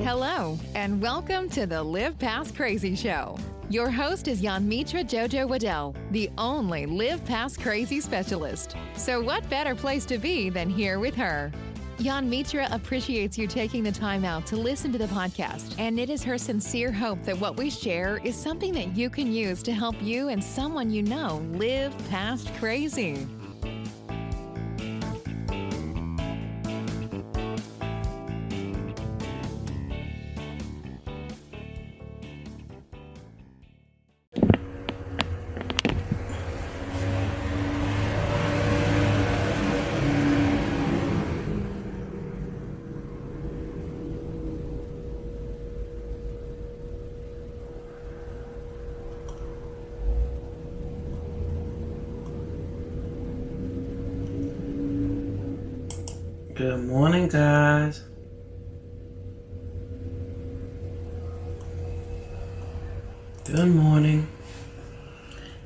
Hello, and welcome to the Live Past Crazy Show. Your host is Yanmitra Jojo Waddell, the only Live Past Crazy specialist. So what better place to be than here with her? Yanmitra appreciates you taking the time out to listen to the podcast, and it is her sincere hope that what we share is something that you can use to help you and someone you know live past crazy. Good morning, guys. Good morning.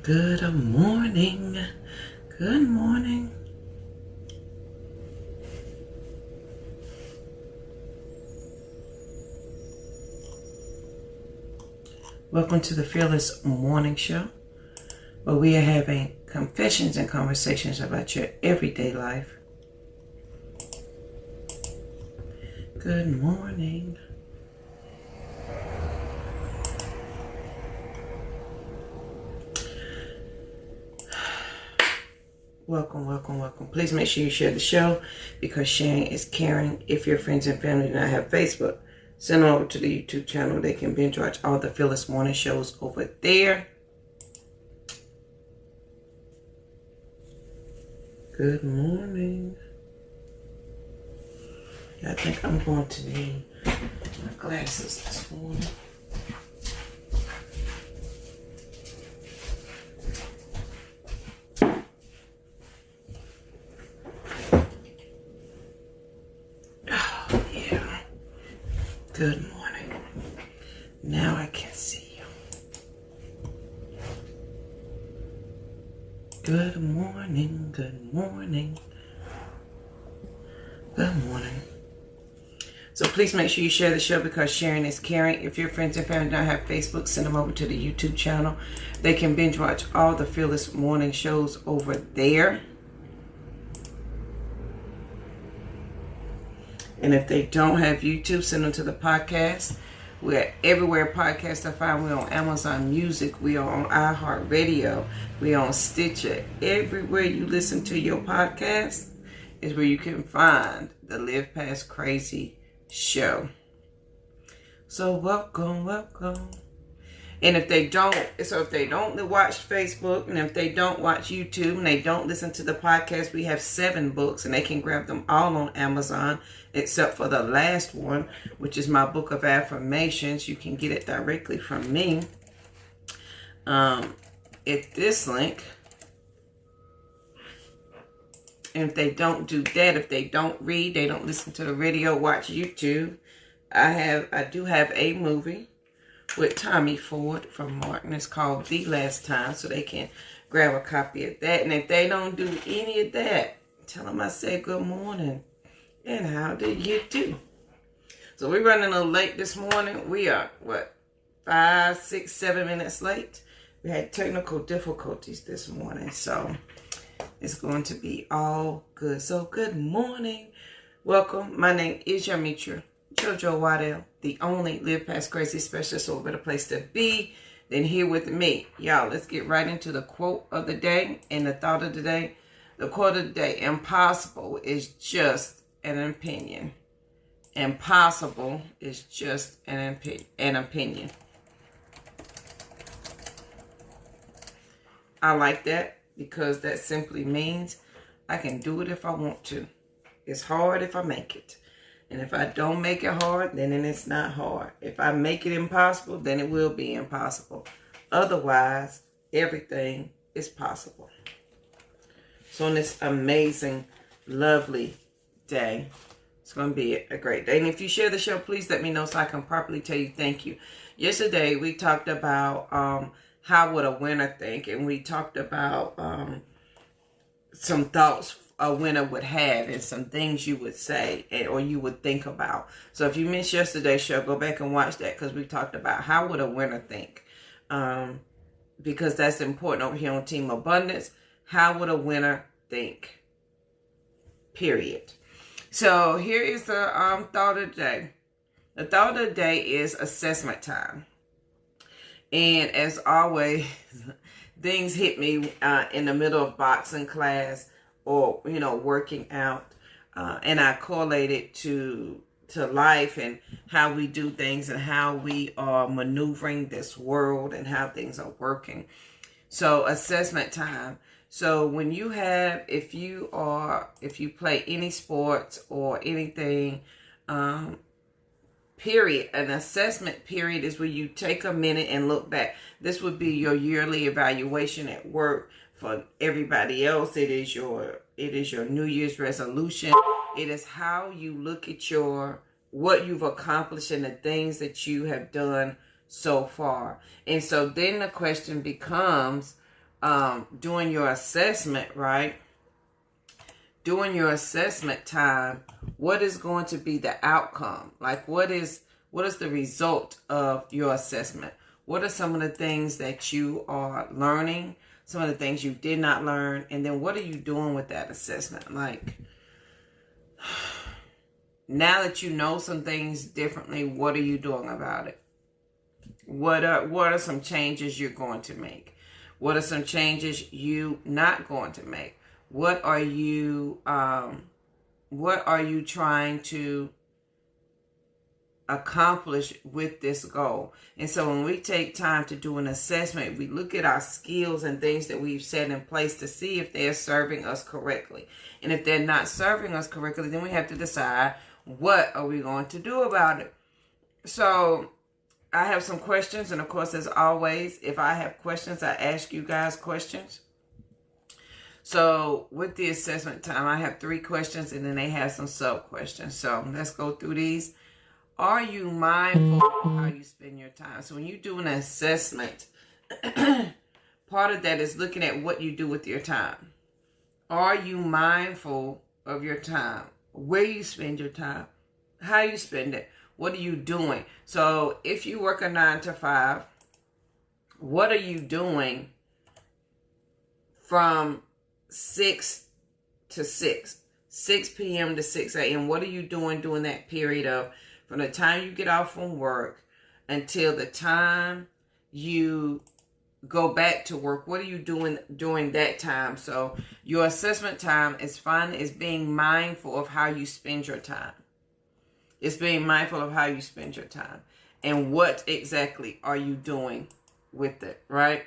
Good morning. Good morning. Welcome to the Fearless Morning Show, where we are having confessions and conversations about your everyday life. Good morning. Welcome. Please make sure you share the show because sharing is caring. If your friends and family do not have Facebook, send them over to the YouTube channel. They can binge watch all the Fearless Morning shows over there. Good morning. I think I'm going to need my glasses this morning. Oh, yeah. Good morning. Now I can see you. Good morning. Good morning. Good morning. So please make sure you share the show because sharing is caring. If your friends and family don't have Facebook, send them over to the YouTube channel. They can binge watch all the Fearless Morning shows over there. And if they don't have YouTube, send them to the podcast. We're everywhere podcasts are found. We're on Amazon Music. We are on iHeartRadio. We're on Stitcher. Everywhere you listen to your podcast is where you can find the Live Past Crazy show. So welcome. And if they don't watch Facebook and if they don't watch YouTube and they don't listen to the podcast, we have 7 books and they can grab them all on Amazon except for the last one, which is my book of affirmations. You can get it directly from me at this link. And if they don't do that, if they don't read, they don't listen to the radio, watch YouTube, I do have a movie with Tommy Ford from Martin. It's called The Last Time, so they can grab a copy of that. And if they don't do any of that, tell them I said good morning and how do you do? So we're running a little late this morning. We are, 5, 6, 7 minutes late? We had technical difficulties this morning, so it's going to be all good. So good morning. Welcome. My name is Yanmitra Jojo Waddell, the only Live Past Crazy specialist. So a better place to be than here with me. Y'all, let's get right into the quote of the day and the thought of the day. The quote of the day: impossible is just an opinion. Impossible is just an opinion. I like that because that simply means I can do it if I want to. It's hard if I make it. And if I don't make it hard, then it's not hard. If I make it impossible, then it will be impossible. Otherwise, everything is possible. So on this amazing, lovely day, it's going to be a great day. And if you share the show, please let me know so I can properly tell you thank you. Yesterday, we talked about how would a winner think? And we talked about some thoughts a winner would have and some things you would say or you would think about. So if you missed yesterday's show, go back and watch that because we talked about how would a winner think. Because that's important over here on Team Abundance. How would a winner think? Period. So here is the thought of the day. The thought of the day is assessment time. And as always, things hit me in the middle of boxing class or, working out. And I correlate it to life and how we do things and how we are maneuvering this world and how things are working. So assessment time. So when you have, if you play any sports or anything, period, an assessment period is where you take a minute and look back. This would be your yearly evaluation at work. For everybody else, it is your New Year's resolution. It is how you look at what you've accomplished and the things that you have done so far. And so then the question becomes, during your assessment, right? During your assessment time, what is going to be the outcome? Like what is the result of your assessment? What are some of the things that you are learning? Some of the things you did not learn? And then what are you doing with that assessment? Like, now that you know some things differently, what are you doing about it? What are some changes you're going to make? What are some changes you not going to make? What are you trying to accomplish with this goal? And so when we take time to do an assessment, we look at our skills and things that we've set in place to see if they're serving us correctly. And if they're not serving us correctly, then we have to decide what are we going to do about it. So I have some questions, and of course, as always, if I have questions, I ask you guys questions. So with the assessment time, I have 3 questions, and then they have some sub-questions. So let's go through these. Are you mindful of how you spend your time? So when you do an assessment, part of that is looking at what you do with your time. Are you mindful of your time? Where you spend your time? How you spend it? What are you doing? So if you work a 9 to 5, what are you doing from 6 to 6 p.m. to 6 a.m.? What are you doing during that period of from the time you get off from work until the time you go back to work? What are you doing during that time? So your assessment time is being mindful of how you spend your time. It's being mindful of how you spend your time and what exactly are you doing with it, right?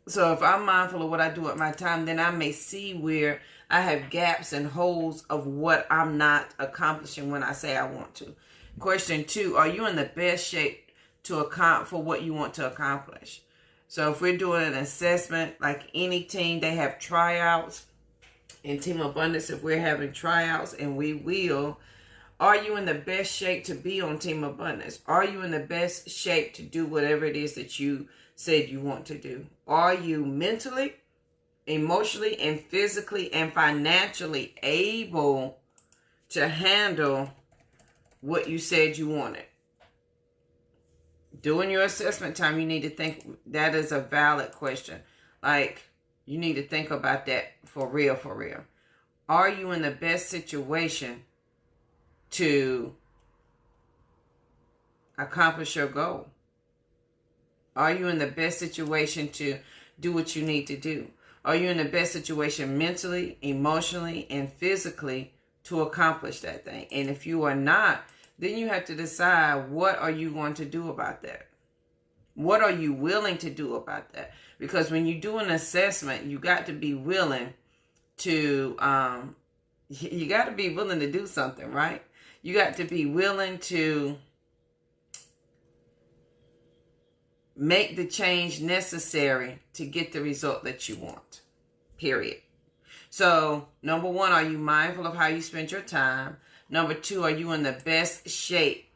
So if I'm mindful of what I do with my time, then I may see where I have gaps and holes of what I'm not accomplishing when I say I want to. Question 2, are you in the best shape to account for what you want to accomplish? So if we're doing an assessment, like any team, they have tryouts. In Team Abundance, if we're having tryouts, and we will, are you in the best shape to be on Team Abundance? Are you in the best shape to do whatever it is that you said you want to do? Are you mentally, emotionally, and physically and financially able to handle what you said you wanted? During your assessment time, you need to think, that is a valid question. Like, you need to think about that for real, for real. Are you in the best situation to accomplish your goal? Are you in the best situation to do what you need to do? Are you in the best situation mentally, emotionally, and physically to accomplish that thing? And if you are not, then you have to decide, what are you going to do about that? What are you willing to do about that? Because when you do an assessment, you got to be willing to, do something, right? You got to be willing to make the change necessary to get the result that you want, period. So, number 1, are you mindful of how you spend your time? Number 2, are you in the best shape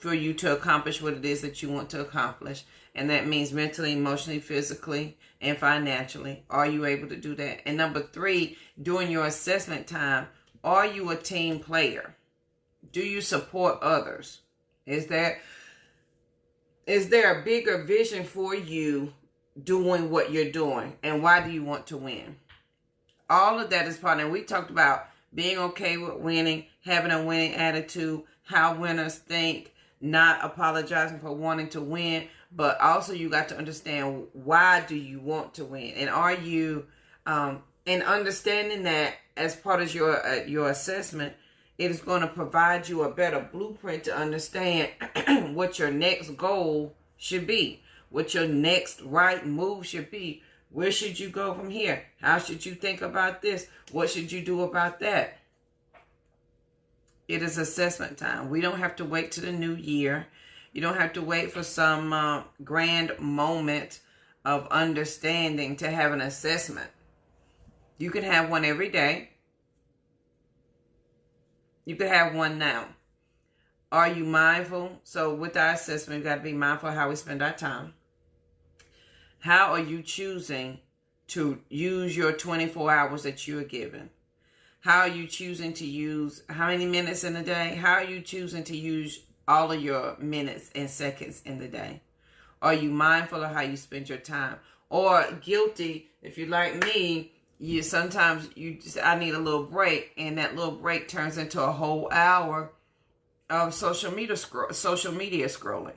for you to accomplish what it is that you want to accomplish. And that means mentally, emotionally, physically, and financially. Are you able to do that? And number 3, during your assessment time, are you a team player? Do you support others? Is there a bigger vision for you doing what you're doing? And why do you want to win? All of that is part. And we talked about being okay with winning, having a winning attitude, how winners think, not apologizing for wanting to win. But also you got to understand, why do you want to win? And are you, and understanding that as part of your assessment, it is going to provide you a better blueprint to understand what your next goal should be, what your next right move should be. Where should you go from here? How should you think about this? What should you do about that? It is assessment time. We don't have to wait to the new year. You don't have to wait for some grand moment of understanding to have an assessment. You can have one every day. You can have one now. Are you mindful? So with our assessment, we've got to be mindful of how we spend our time. How are you choosing to use your 24 hours that you are given? How are you choosing to use, how many minutes in a day? How are you choosing to use all of your minutes and seconds in the day? Are you mindful of how you spend your time? Or guilty, if you're like me, sometimes I need a little break, and that little break turns into a whole hour of social media scrolling.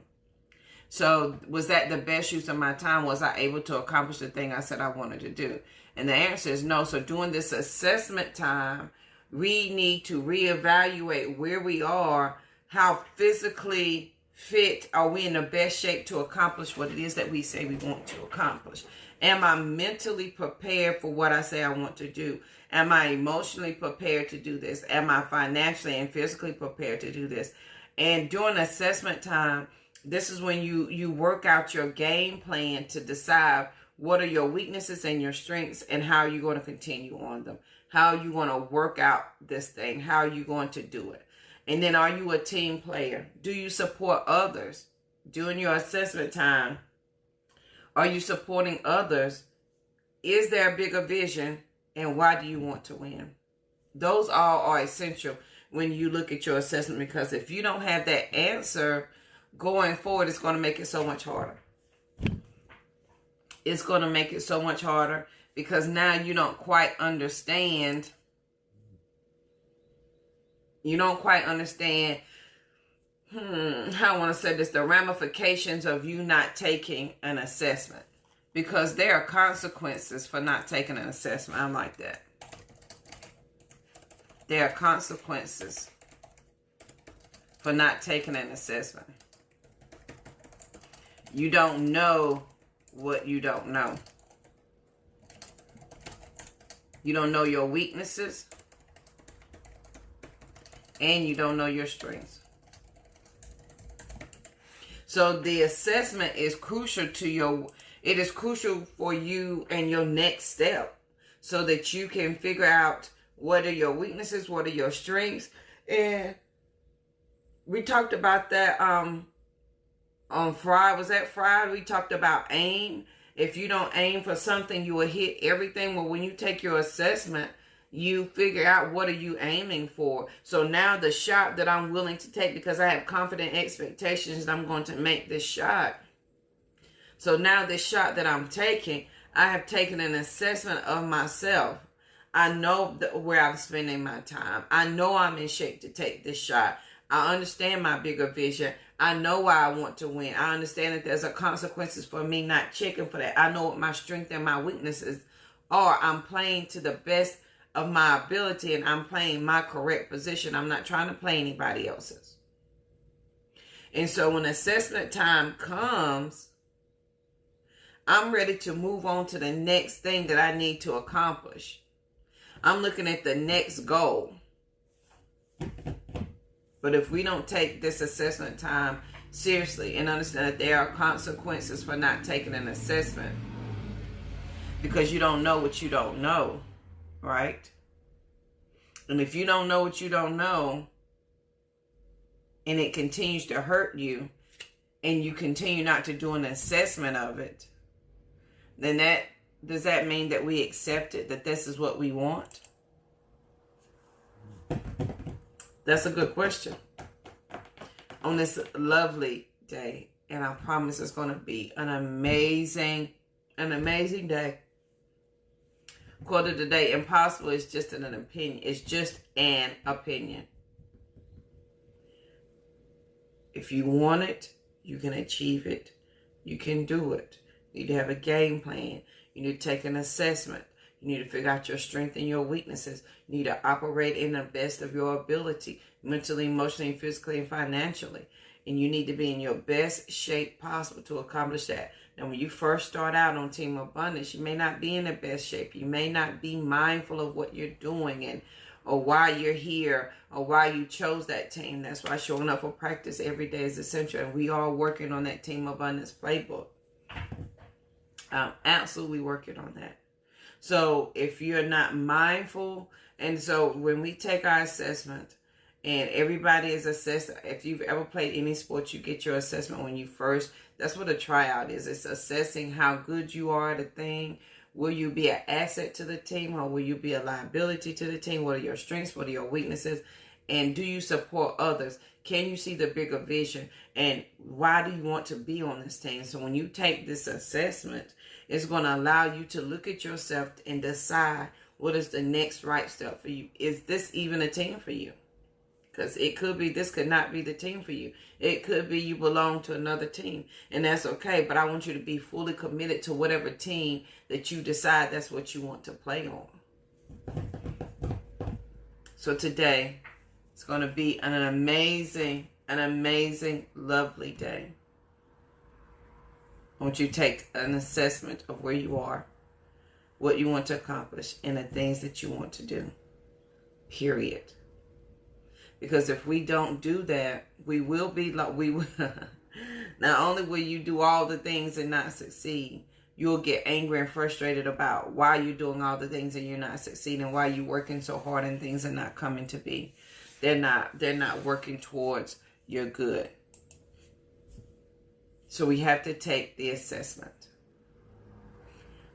So was that the best use of my time? Was I able to accomplish the thing I said I wanted to do? And the answer is no. So during this assessment time, we need to reevaluate where we are, how physically fit are we in the best shape to accomplish what it is that we say we want to accomplish. Am I mentally prepared for what I say I want to do? Am I emotionally prepared to do this? Am I financially and physically prepared to do this? And during assessment time, this is when you work out your game plan to decide what are your weaknesses and your strengths, and how are you going to continue on them? How are you going to work out this thing? How are you going to do it? And then, are you a team player? Do you support others during your assessment time? Are you supporting others? Is there a bigger vision? And why do you want to win? Those all are essential when you look at your assessment, because if you don't have that answer going forward, it's going to make it so much harder. It's going to make it so much harder because now you don't quite understand. You don't quite understand, how I want to say this, the ramifications of you not taking an assessment. Because there are consequences for not taking an assessment. I'm like that. There are consequences for not taking an assessment. You don't know what you don't know. You don't know your weaknesses. And you don't know your strengths. So the assessment is crucial to it is crucial for you and your next step, so that you can figure out what are your weaknesses, what are your strengths. And we talked about that on Friday. Was that Friday? We talked about aim. If you don't aim for something, you will hit everything. Well, when you take your assessment, you figure out what are you aiming for. So now the shot that I'm willing to take, because I have confident expectations that I'm going to make this shot. So now this shot that I'm taking, I have taken an assessment of myself. I know where I'm spending my time. I know I'm in shape to take this shot. I understand my bigger vision. I know why I want to win. I understand that there's a consequences for me not checking for that. I know what my strengths and my weaknesses are. I'm playing to the best of my ability, and I'm playing my correct position. I'm not trying to play anybody else's. And so when assessment time comes, I'm ready to move on to the next thing that I need to accomplish. I'm looking at the next goal. But if we don't take this assessment time seriously and understand that there are consequences for not taking an assessment, because you don't know what you don't know, right? And if you don't know what you don't know, and it continues to hurt you, and you continue not to do an assessment of it, then does that mean that we accept it, that this is what we want? That's a good question. On this lovely day, and I promise it's going to be an amazing day. Quote of the day: impossible is just an opinion. It's just an opinion. If you want it, you can achieve it. You can do it. You need to have a game plan. You need to take an assessment. You need to figure out your strengths and your weaknesses. You need to operate in the best of your ability, mentally, emotionally, physically, and financially. And you need to be in your best shape possible to accomplish that. Now, when you first start out on Team Abundance, you may not be in the best shape. You may not be mindful of what you're doing or why you're here or why you chose that team. That's why showing up for practice every day is essential. And we are working on that Team Abundance playbook. Absolutely working on that. So if you're not mindful, and so when we take our assessment, and everybody is assessed, if you've ever played any sport, you get your assessment when you first, that's what a tryout is. It's assessing how good you are at a thing. Will you be an asset to the team, or will you be a liability to the team? What are your strengths? What are your weaknesses? And do you support others? Can you see the bigger vision? And why do you want to be on this team? So when you take this assessment, it's going to allow you to look at yourself and decide what is the next right step for you. Is this even a team for you? Because it could be, this could not be the team for you. It could be you belong to another team, and that's okay. But I want you to be fully committed to whatever team that you decide that's what you want to play on. So today, it's going to be an amazing, lovely day. I want you to take an assessment of where you are, what you want to accomplish, and the things that you want to do. Period. Because if we don't do that, we will be like, not only will you do all the things and not succeed, you'll get angry and frustrated about why you're doing all the things and you're not succeeding, why you're working so hard and things are not coming to be. They're not working towards your good. So we have to take the assessment.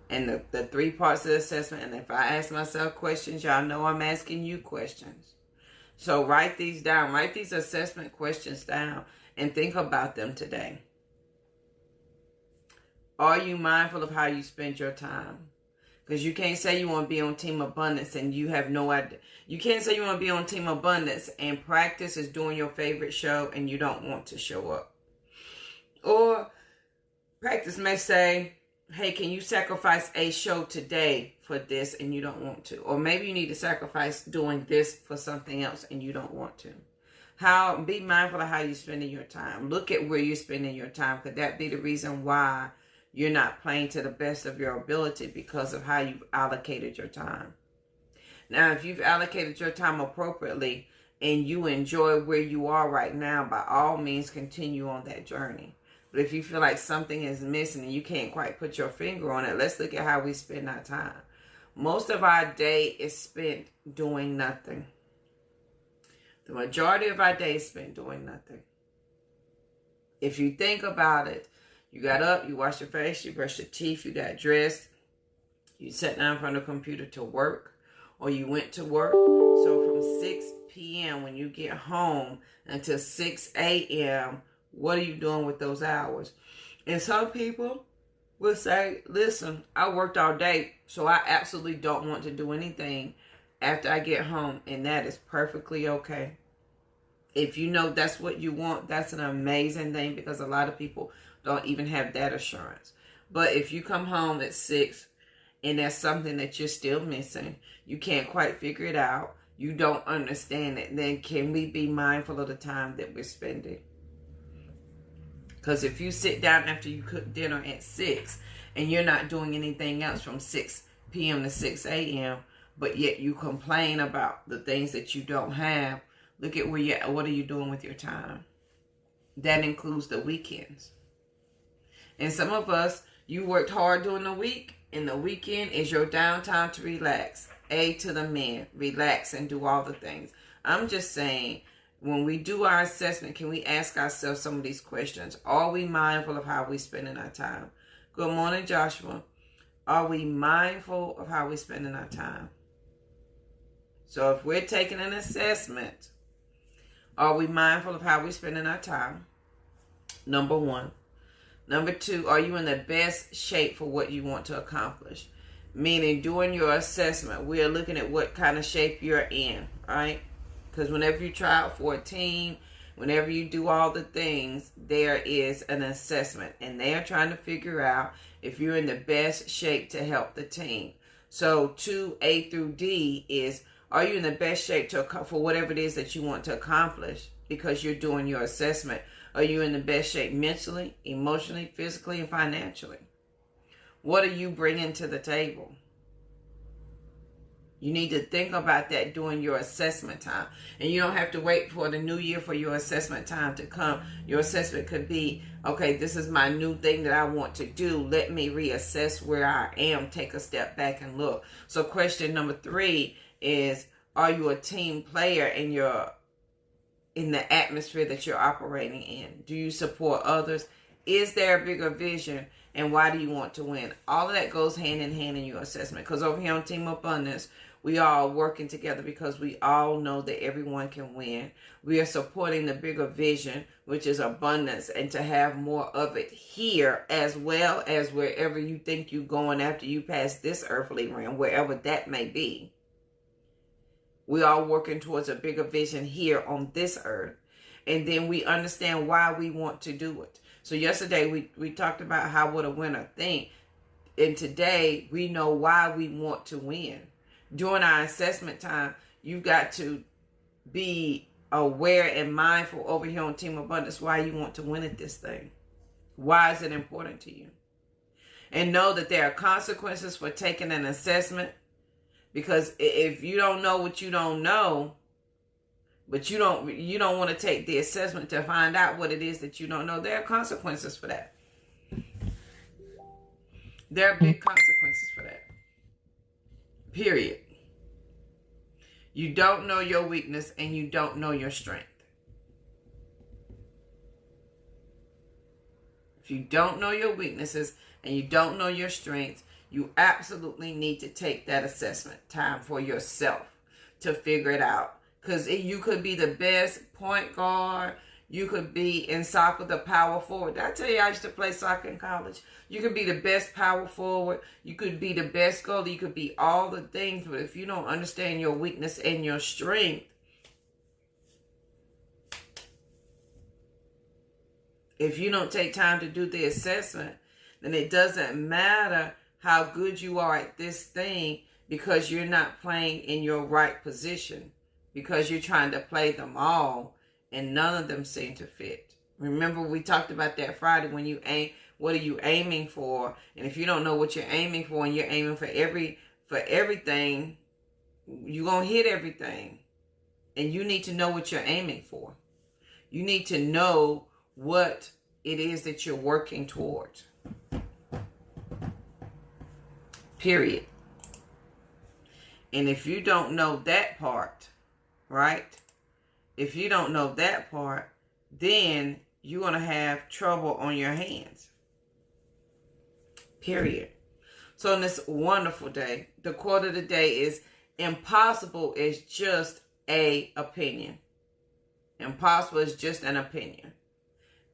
And the 3 parts of the assessment, and if I ask myself questions, y'all know I'm asking you questions. So write these down. Write these assessment questions down and think about them today. Are you mindful of how you spend your time? Because you can't say you want to be on Team Abundance and you have no idea. You can't say you want to be on Team Abundance and practice is doing your favorite show and you don't want to show up. Or practice may say, hey, can you sacrifice a show today for this and you don't want to? Or maybe you need to sacrifice doing this for something else and you don't want to. Be mindful of how you're spending your time. Look at where you're spending your time. Could that be the reason why you're not playing to the best of your ability because of how you've allocated your time? Now, if you've allocated your time appropriately and you enjoy where you are right now, by all means, continue on that journey. But if you feel like something is missing and you can't quite put your finger on it, let's look at how we spend our time. Most of our day is spent doing nothing. The majority of our day is spent doing nothing. If you think about it, you got up, you washed your face, you brushed your teeth, you got dressed, you sat down in front of the computer to work, or you went to work. So from 6 p.m. when you get home until 6 a.m., what are you doing with those hours? And some people will say, listen, I worked all day, so I absolutely don't want to do anything after I get home. And that is perfectly okay. If you know that's what you want, that's an amazing thing, because a lot of people don't even have that assurance. But if you come home at 6 and there's something that you're still missing, you can't quite figure it out, you don't understand it, then can we be mindful of the time that we're spending? Because if you sit down after you cook dinner at 6 and you're not doing anything else from 6 p.m. to 6 a.m., but yet you complain about the things that you don't have, look at what are you doing with your time? That includes the weekends. And some of us, you worked hard during the week, and the weekend is your downtime to relax. A to the men, relax and do all the things. I'm just saying, when we do our assessment, can we ask ourselves some of these questions? Are we mindful of how we're spending our time? Good morning, Joshua. Are we mindful of how we're spending our time? So if we're taking an assessment, are we mindful of how we're spending our time? Number one. Number two, are you in the best shape for what you want to accomplish? Meaning, during your assessment, we are looking at what kind of shape you're in, right? Because whenever you try out for a team, whenever you do all the things, there is an assessment. And they are trying to figure out if you're in the best shape to help the team. So 2A through D is, are you in the best shape for whatever it is that you want to accomplish because you're doing your assessment? Are you in the best shape mentally, emotionally, physically, and financially? What are you bringing to the table? You need to think about that during your assessment time. And you don't have to wait for the new year for your assessment time to come. Your assessment could be, okay, this is my new thing that I want to do. Let me reassess where I am. Take a step back and look. So question number 3 is, are you a team player in the atmosphere that you're operating in? Do you support others? Is there a bigger vision? And why do you want to win? All of that goes hand in hand in your assessment. Because over here on Team Abundance, we are working together because we all know that everyone can win. We are supporting the bigger vision, which is abundance, and to have more of it here as well as wherever you think you're going after you pass this earthly realm, wherever that may be. We are working towards a bigger vision here on this earth. And then we understand why we want to do it. So yesterday we talked about how would a winner think. And today we know why we want to win. During our assessment time, you've got to be aware and mindful over here on Team Abundance why you want to win at this thing. Why is it important to you? And know that there are consequences for taking an assessment. Because if you don't know what you don't know, but you don't want to take the assessment to find out what it is that you don't know, there are consequences for that. There are big consequences for that. Period. You don't know your weakness and you don't know your strength. If you don't know your weaknesses and you don't know your strengths, you absolutely need to take that assessment time for yourself to figure it out. Because you could be the best point guard. You could be in soccer the power forward. Did I tell you I used to play soccer in college? You could be the best power forward. You could be the best goalie. You could be all the things. But if you don't understand your weakness and your strength, if you don't take time to do the assessment, then it doesn't matter how good you are at this thing because you're not playing in your right position. Because you're trying to play them all and none of them seem to fit. Remember we talked about that Friday when you aim, what are you aiming for? And if you don't know what you're aiming for and you're aiming for everything, you're going to hit everything. And you need to know what you're aiming for. You need to know what it is that you're working towards. Period. And if you don't know that part, right? If you don't know that part, then you're going to have trouble on your hands. Period. So on this wonderful day, the quote of the day is, impossible is just an opinion. Impossible is just an opinion.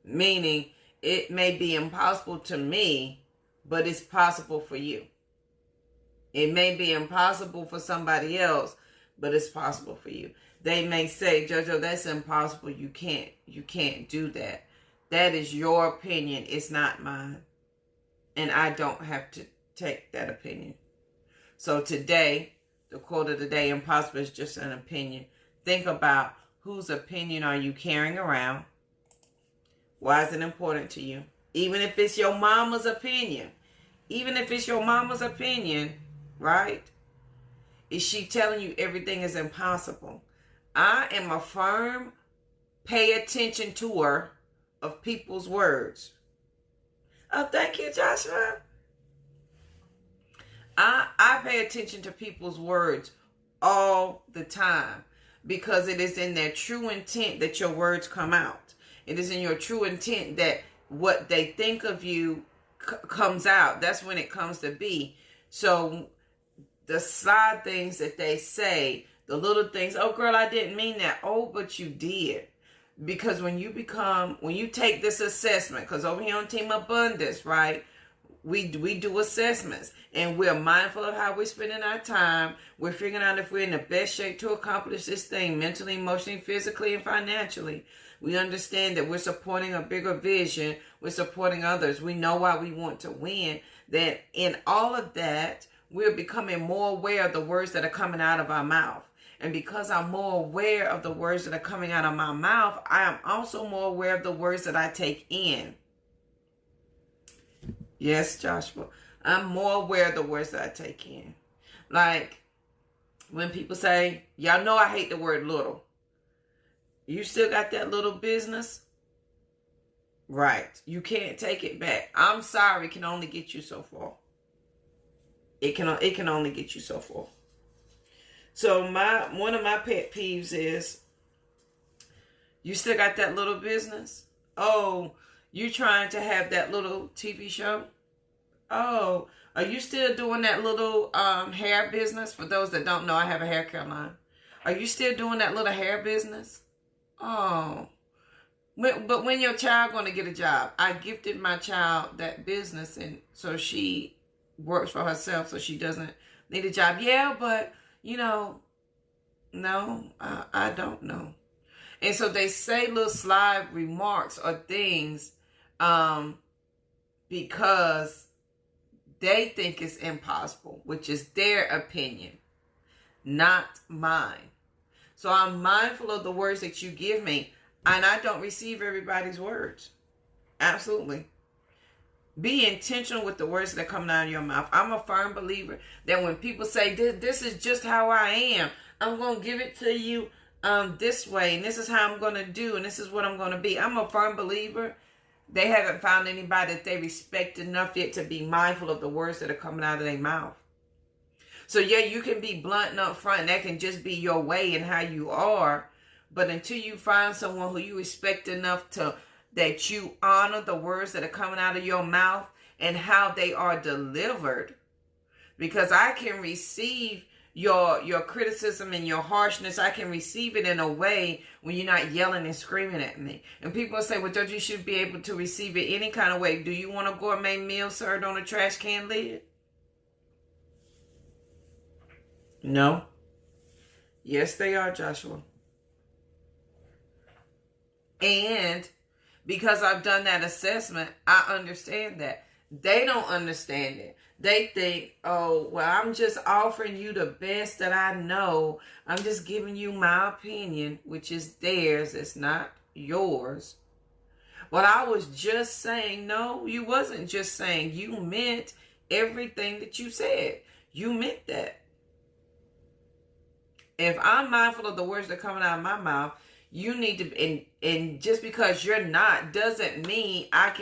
Meaning, it may be impossible to me, but it's possible for you. It may be impossible for somebody else, but it's possible for you. They may say, JoJo, that's impossible. You can't do that. That is your opinion. It's not mine. And I don't have to take that opinion. So today, the quote of the day, impossible is just an opinion. Think about whose opinion are you carrying around? Why is it important to you? Even if it's your mama's opinion. Even if it's your mama's opinion, right? Is she telling you everything is impossible? I am a firm pay attention tour of people's words. Oh, thank you, Joshua. I pay attention to people's words all the time because it is in their true intent that your words come out. It is in your true intent that what they think of you comes out. That's when it comes to be. So the side things that they say, the little things, oh girl, I didn't mean that. Oh, but you did. Because when you take this assessment, because over here on Team Abundance, right, we do assessments, and we're mindful of how we're spending our time. We're figuring out if we're in the best shape to accomplish this thing, mentally, emotionally, physically, and financially. We understand that we're supporting a bigger vision. We're supporting others. We know why we want to win. That in all of that, we're becoming more aware of the words that are coming out of our mouth. And because I'm more aware of the words that are coming out of my mouth, I am also more aware of the words that I take in. Yes, Joshua. I'm more aware of the words that I take in. Like when people say, y'all know I hate the word little. You still got that little business? Right. You can't take it back. I'm sorry can only get you so far. It can only get you so far. So one of my pet peeves is, you still got that little business? Oh, you trying to have that little TV show? Oh, are you still doing that little hair business? For those that don't know, I have a hair care line. Are you still doing that little hair business? Oh, but when your child going to get a job? I gifted my child that business, and so she works for herself, so she doesn't need a job. Yeah, but no, I don't know. And so they say little sly remarks or things because they think it's impossible, which is their opinion, not mine. So I'm mindful of the words that you give me, and I don't receive everybody's words. Absolutely. Be intentional with the words that are coming out of your mouth. I'm a firm believer that when people say, this is just how I am, I'm going to give it to you this way, and this is how I'm going to do, and this is what I'm going to be. I'm a firm believer. They haven't found anybody that they respect enough yet to be mindful of the words that are coming out of their mouth. So yeah, you can be blunt and upfront, and that can just be your way and how you are. But until you find someone who you respect enough that you honor the words that are coming out of your mouth and how they are delivered, because I can receive your criticism and your harshness. I can receive it in a way when you're not yelling and screaming at me. And people say, well, Judge, you should be able to receive it any kind of way. Do you want a gourmet meal served on a trash can lid? No. Yes, they are, Joshua. And because I've done that assessment, I understand that. They don't understand it. They think, oh, well, I'm just offering you the best that I know. I'm just giving you my opinion, which is theirs. It's not yours. But I was just saying, no, you wasn't just saying. You meant everything that you said. You meant that. If I'm mindful of the words that are coming out of my mouth, you need to, and just because you're not doesn't mean I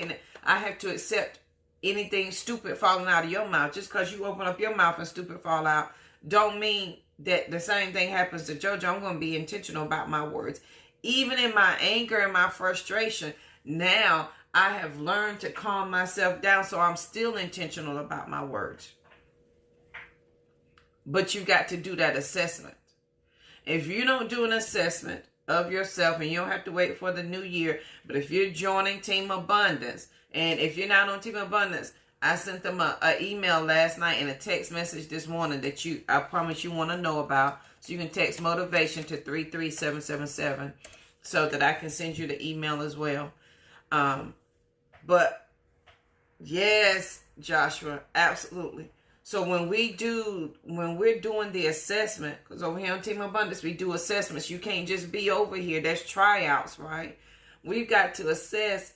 have to accept anything stupid falling out of your mouth. Just because you open up your mouth and stupid fall out, don't mean that the same thing happens to JoJo. I'm going to be intentional about my words. Even in my anger and my frustration, now I have learned to calm myself down, so I'm still intentional about my words. But you got to do that assessment. If you don't do an assessment of yourself, and you don't have to wait for the new year, but if you're joining Team Abundance, and if you're not on Team Abundance, I sent them an email last night and a text message this morning that I promise you want to know about. So you can text motivation to 33777 so that I can send you the email as well. But yes, Joshua, absolutely. So when we're doing the assessment, because over here on Team Abundance, we do assessments. You can't just be over here. That's tryouts, right? We've got to assess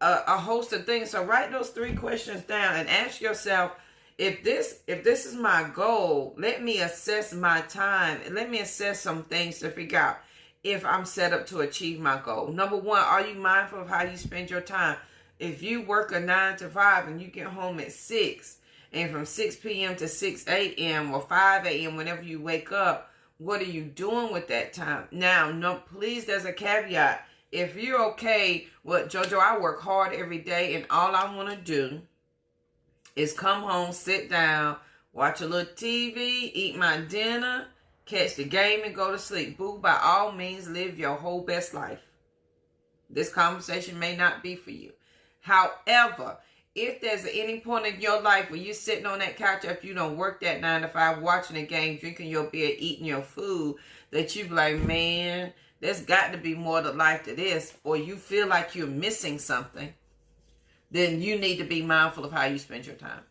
a host of things. So write those 3 questions down and ask yourself, if this is my goal, let me assess my time. And let me assess some things to figure out if I'm set up to achieve my goal. Number 1, are you mindful of how you spend your time? If you work a 9 to 5 and you get home at 6, and from 6 p.m. to 6 a.m. or 5 a.m., whenever you wake up, What are you doing with that time? Now, no, please, there's a caveat. If you're okay with JoJo, I work hard every day, and all I want to do is come home, sit down, watch a little TV, eat my dinner, catch the game, and go to sleep. Boo, by all means, live your whole best life. This conversation may not be for you. However, if there's any point in your life where you're sitting on that couch after you don't work that 9 to 5, watching a game, drinking your beer, eating your food, that you be like, man, there's got to be more to life to this, or you feel like you're missing something, then you need to be mindful of how you spend your time.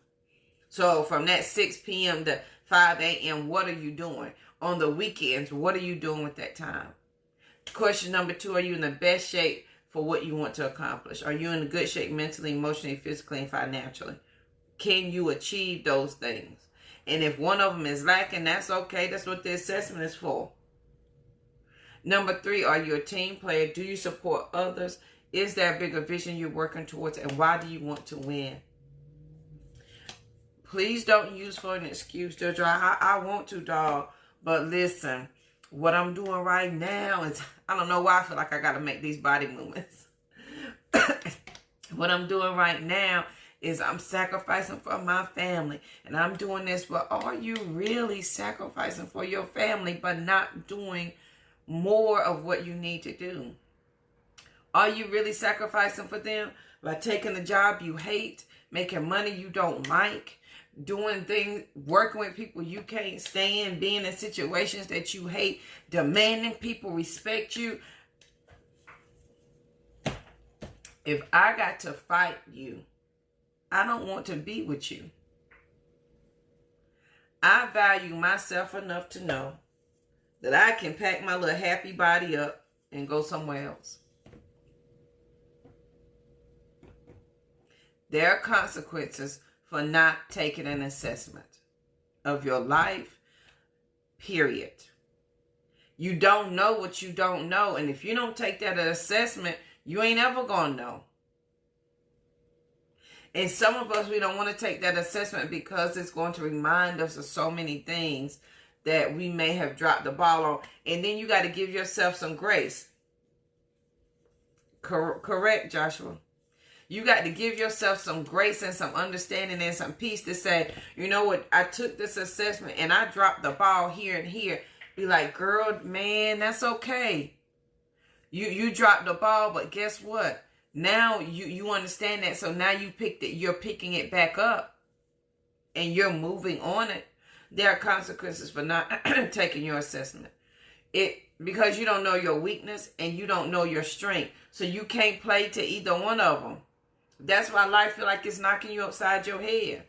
So from that 6 p.m. to 5 a.m., what are you doing? On the weekends, what are you doing with that time? Question number 2, are you in the best shape for what you want to accomplish? Are you in good shape mentally, emotionally, physically, and financially? Can you achieve those things? And if one of them is lacking, that's okay. That's what the assessment is for. Number 3, are you a team player? Do you support others? Is there a bigger vision you're working towards? And why do you want to win? Please don't use for an excuse, JoJo. I want to, dog. But listen, what I'm doing right now is, I don't know why I feel like I got to make these body movements. What I'm doing right now is I'm sacrificing for my family. And I'm doing this, but are you really sacrificing for your family but not doing more of what you need to do? Are you really sacrificing for them by taking a job you hate, making money you don't like, doing things, working with people you can't stand, being in situations that you hate, demanding people respect you? If I got to fight you, I don't want to be with you. I value myself enough to know that I can pack my little happy body up and go somewhere else. There are consequences for not taking an assessment of your life, period. You don't know what you don't know. And if you don't take that assessment, you ain't ever going to know. And some of us, we don't want to take that assessment because it's going to remind us of so many things that we may have dropped the ball on. And then you got to give yourself some grace. Correct, Joshua? You got to give yourself some grace and some understanding and some peace to say, you know what, I took this assessment and I dropped the ball here and here. Be like, girl, man, that's okay. You dropped the ball, but guess what? Now you understand that. So now you're picking it back up and you're moving on it. There are consequences for not taking your assessment. Because you don't know your weakness and you don't know your strength. So you can't play to either one of them. That's why life feel like it's knocking you upside your head.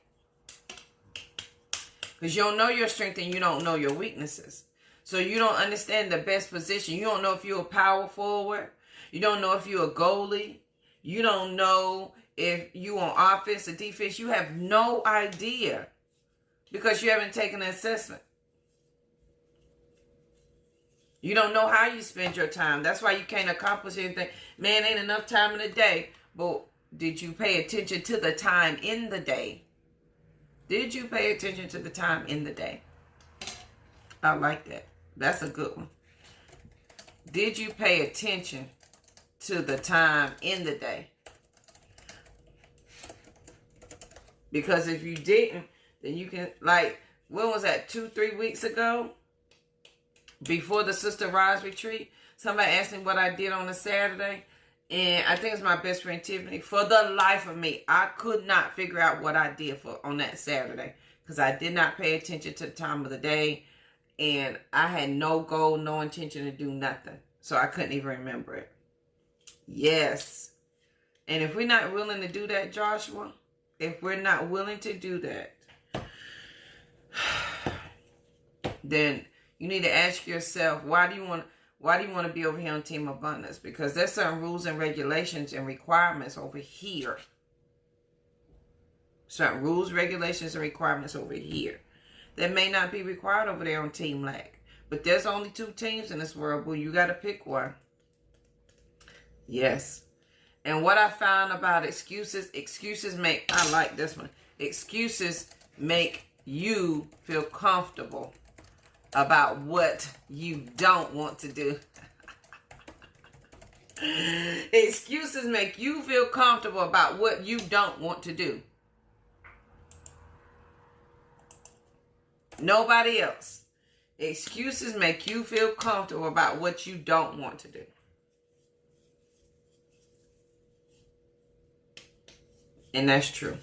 Because you don't know your strength and you don't know your weaknesses. So you don't understand the best position. You don't know if you're a power forward. You don't know if you're a goalie. You don't know if you on offense or defense. You have no idea because you haven't taken an assessment. You don't know how you spend your time. That's why you can't accomplish anything. Man, ain't enough time in the day. But did you pay attention to the time in the day? Did you pay attention to the time in the day? I like that. That's a good one. Did you pay attention to the time in the day? Because if you didn't, then you can, like, when was that, 2-3 weeks ago? Before the Sister Rise retreat, somebody asked me what I did on a Saturday. And I think it's my best friend Tiffany. For the life of me, I could not figure out what I did on that Saturday. Because I did not pay attention to the time of the day. And I had no goal, no intention to do nothing. So I couldn't even remember it. Yes. And if we're not willing to do that, Joshua, if we're not willing to do that, then you need to ask yourself, why do you want to be over here on Team Abundance? Because there's certain rules and regulations and requirements over here. Certain rules, regulations, and requirements over here that may not be required over there on Team Lack. But there's only 2 teams in this world, but you got to pick one. Yes. And what I found about excuses make, I like this one. Excuses make you feel comfortable about what you don't want to do. Excuses make you feel comfortable about what you don't want to do. Nobody else. Excuses make you feel comfortable about what you don't want to do. And that's true.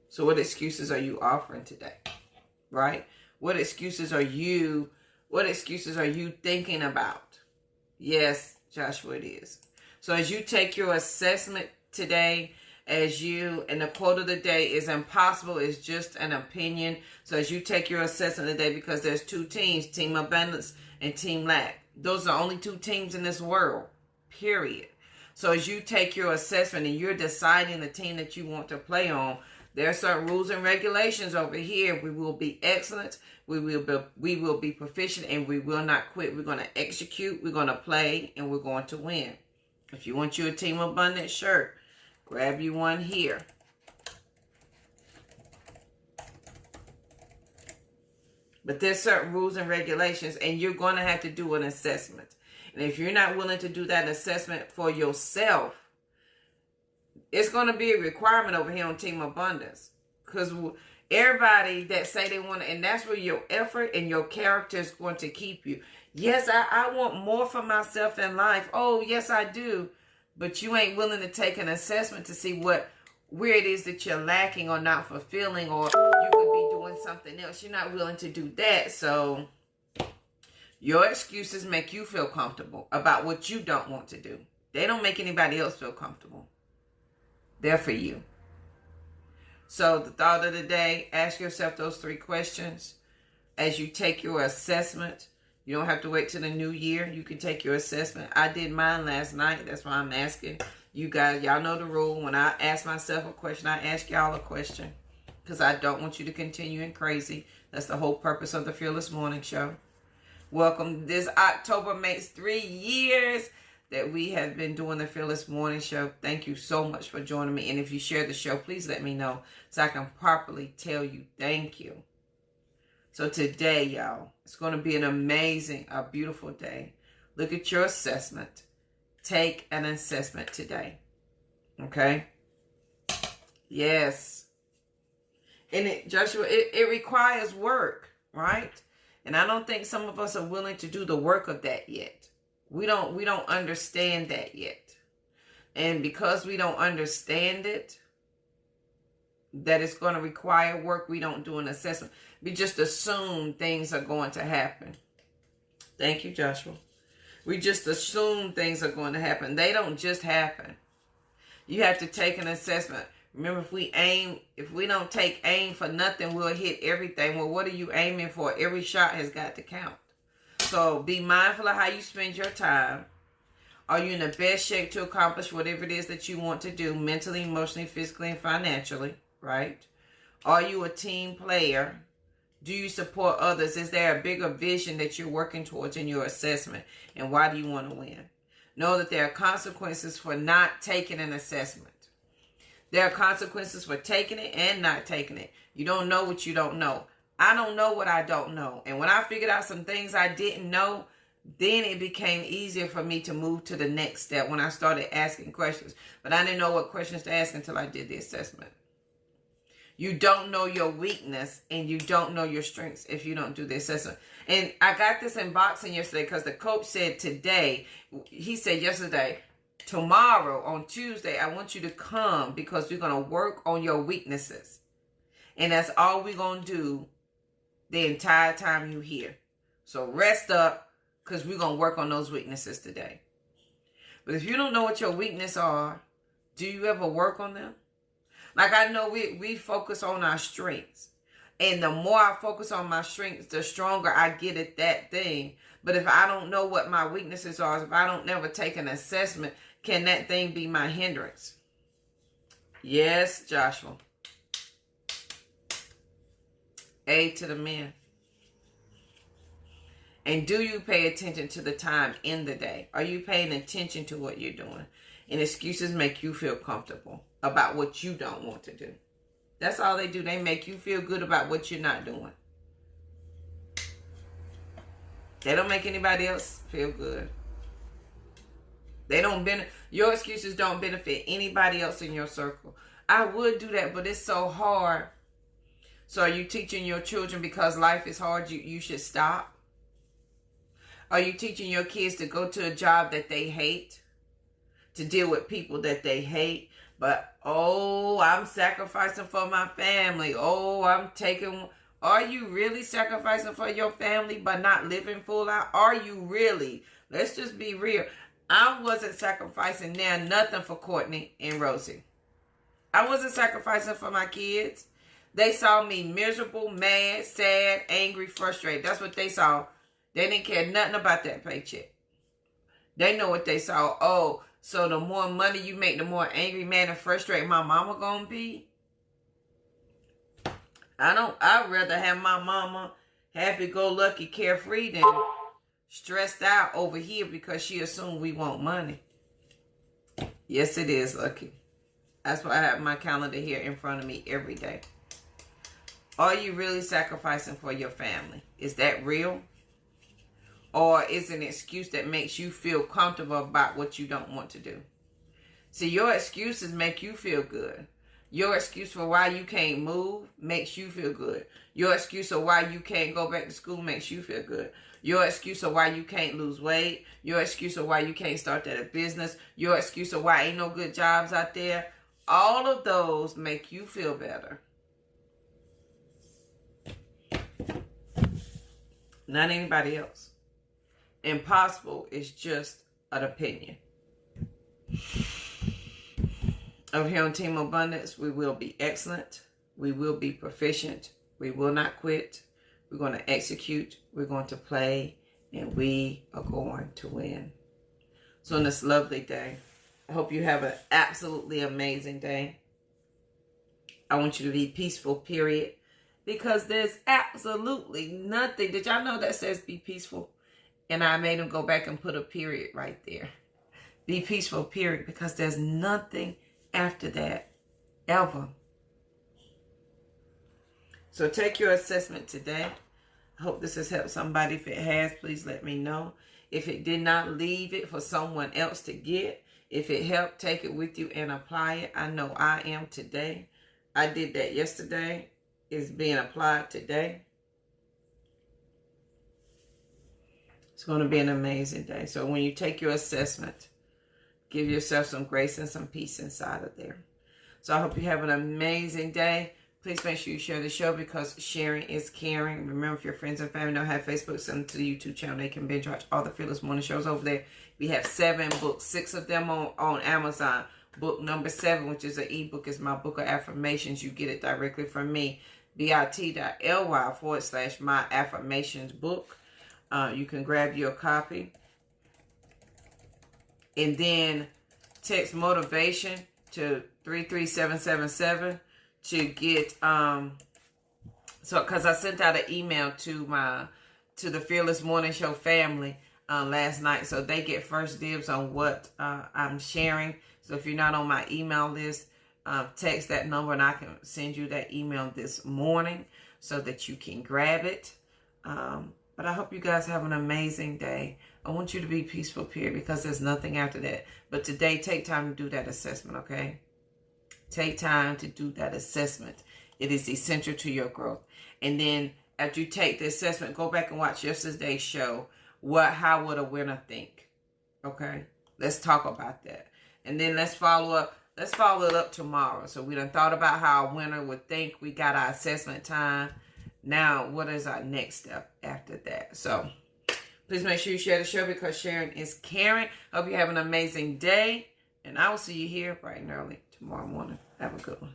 So what excuses are you offering today? Right? What excuses are you thinking about? Yes, Joshua, it is. So as you take your assessment today, and the quote of the day is impossible is just an opinion. So as you take your assessment today, because there's two teams, Team Abundance and Team Lack. Those are the only two teams in this world, period. So as you take your assessment and you're deciding the team that you want to play on, there are certain rules and regulations over here. We will be excellent. We will be proficient, and we will not quit. We're going to execute. We're going to play, and we're going to win. If you want you a Team Abundance shirt, grab you one here. But there's certain rules and regulations, and you're going to have to do an assessment. And if you're not willing to do that assessment for yourself, it's going to be a requirement over here on Team Abundance. Because everybody that say they want to, and that's where your effort and your character is going to keep you. Yes, I want more for myself in life. Oh, yes, I do. But you ain't willing to take an assessment to see where it is that you're lacking or not fulfilling, or you could be doing something else. You're not willing to do that. So your excuses make you feel comfortable about what you don't want to do. They don't make anybody else feel comfortable. They're for you. So the thought of the day, ask yourself those 3 questions as you take your assessment. You don't have to wait till the new year. You can take your assessment. I did mine last night. That's why I'm asking you guys. Y'all know the rule. When I ask myself a question, I ask y'all a question. Because I don't want you to continue in crazy. That's the whole purpose of the Fearless Morning Show. Welcome. This October makes 3 years that we have been doing the Fearless Morning Show. Thank you so much for joining me. And if you share the show, please let me know so I can properly tell you thank you. So today, y'all, it's going to be an amazing, a beautiful day. Look at your assessment. Take an assessment today. Okay? Yes. And Joshua, it requires work, right? And I don't think some of us are willing to do the work of that yet. We don't understand that yet. And because we don't understand it, that it's going to require work, we don't do an assessment. We just assume things are going to happen. Thank you, Joshua. We just assume things are going to happen. They don't just happen. You have to take an assessment. Remember, if we don't take aim for nothing, we'll hit everything. Well, what are you aiming for? Every shot has got to count. So be mindful of how you spend your time. Are you in the best shape to accomplish whatever it is that you want to do, mentally, emotionally, physically, and financially, right? Are you a team player? Do you support others? Is there a bigger vision that you're working towards in your assessment? And why do you want to win? Know that there are consequences for not taking an assessment. There are consequences for taking it and not taking it. You don't know what you don't know. I don't know what I don't know. And when I figured out some things I didn't know, then it became easier for me to move to the next step when I started asking questions. But I didn't know what questions to ask until I did the assessment. You don't know your weakness and you don't know your strengths if you don't do the assessment. And I got this in boxing yesterday because the coach said he said yesterday, tomorrow on Tuesday, I want you to come because we're going to work on your weaknesses. And that's all we're going to do the entire time you're here. So rest up because we're going to work on those weaknesses today. But if you don't know what your weaknesses are, do you ever work on them? Like I know we focus on our strengths. And the more I focus on my strengths, the stronger I get at that thing. But if I don't know what my weaknesses are, if I don't never take an assessment, can that thing be my hindrance? Yes, Joshua. A to the men. And do you pay attention to the time in the day? Are you paying attention to what you're doing? And excuses make you feel comfortable about what you don't want to do. That's all they do. They make you feel good about what you're not doing. They don't make anybody else feel good. Your excuses don't benefit anybody else in your circle. I would do that, but it's so hard. So are you teaching your children because life is hard, you should stop? Are you teaching your kids to go to a job that they hate? To deal with people that they hate? But, I'm sacrificing for my family. Are you really sacrificing for your family but not living full out? Are you really? Let's just be real. I wasn't sacrificing nothing for Courtney and Rosie. I wasn't sacrificing for my kids. They saw me miserable, mad, sad, angry, frustrated. That's what they saw. They didn't care nothing about that paycheck. They know what they saw. So the more money you make, the more angry, mad, and frustrated my mama gonna be. I'd rather have my mama happy-go-lucky, carefree than stressed out over here because she assumed we want money. Yes, it is, Lucky. That's why I have my calendar here in front of me every day. Are you really sacrificing for your family? Is that real? Or is it an excuse that makes you feel comfortable about what you don't want to do? See, your excuses make you feel good. Your excuse for why you can't move makes you feel good. Your excuse of why you can't go back to school makes you feel good. Your excuse of why you can't lose weight. Your excuse of why you can't start that business. Your excuse of why ain't no good jobs out there. All of those make you feel better. Not anybody else. Impossible is just an opinion. Over here on Team Abundance, we will be excellent. We will be proficient. We will not quit. We're going to execute. We're going to play. And we are going to win. So on this lovely day, I hope you have an absolutely amazing day. I want you to be peaceful, period. Because there's absolutely nothing. Did y'all know that says be peaceful? And I made them go back and put a period right there. Be peaceful, period. Because there's nothing after that, ever. So take your assessment today. I hope this has helped somebody. If it has, please let me know. If it did not, leave it for someone else to get. If it helped, take it with you and apply it. I know I am today. I did that yesterday. It's being applied today. It's going to be an amazing day. So when you take your assessment, give yourself some grace and some peace inside of there. So I hope you have an amazing day. Please make sure you share the show because sharing is caring. Remember, if your friends and family don't have Facebook, send them to the YouTube channel. They can binge watch all the Fearless Morning shows over there. We have 7 books, 6 of them on Amazon. Book number 7, which is an ebook, is my book of affirmations. You get it directly from me. bit.ly/my affirmations book. You can grab your copy. And then text motivation to 33777 to get because I sent out an email to the Fearless Morning Show family last night, so they get first dibs on what I'm sharing. So if you're not on my email list, text that number and I can send you that email this morning so that you can grab it. But I hope you guys have an amazing day. I want you to be peaceful, period, because there's nothing after that. But today, take time to do that assessment, okay? Take time to do that assessment. It is essential to your growth. And then after you take the assessment, go back and watch yesterday's show. How would a winner think? Okay? Let's talk about that. And then let's follow up. Let's follow it up tomorrow. So we done thought about how a winner would think. We got our assessment time. Now, what is our next step after that? So please make sure you share the show because sharing is caring. Hope you have an amazing day. And I will see you here bright and early tomorrow morning. Have a good one.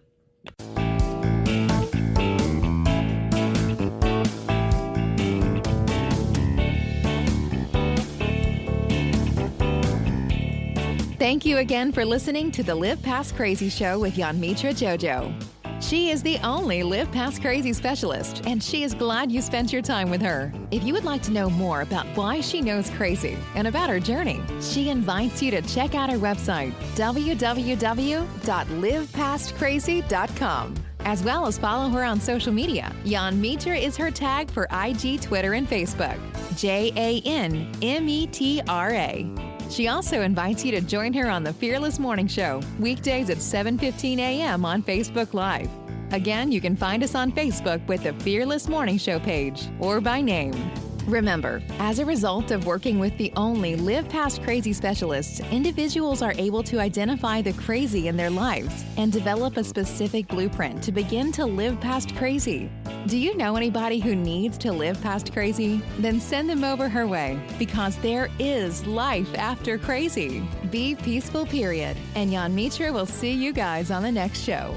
Thank you again for listening to the Live Past Crazy Show with Yonmitra Jojo. She is the only Live Past Crazy specialist, and she is glad you spent your time with her. If you would like to know more about why she knows crazy and about her journey, she invites you to check out her website, www.livepastcrazy.com. as well as follow her on social media. Jan Mitra is her tag for IG, Twitter, and Facebook. JANMETRA. She also invites you to join her on the Fearless Morning Show, weekdays at 7:15 a.m. on Facebook Live. Again, you can find us on Facebook with the Fearless Morning Show page or by name. Remember, as a result of working with the only Live Past Crazy specialists, individuals are able to identify the crazy in their lives and develop a specific blueprint to begin to live past crazy. Do you know anybody who needs to live past crazy? Then send them over her way, because there is life after crazy. Be peaceful, period. And Jan Mitra will see you guys on the next show.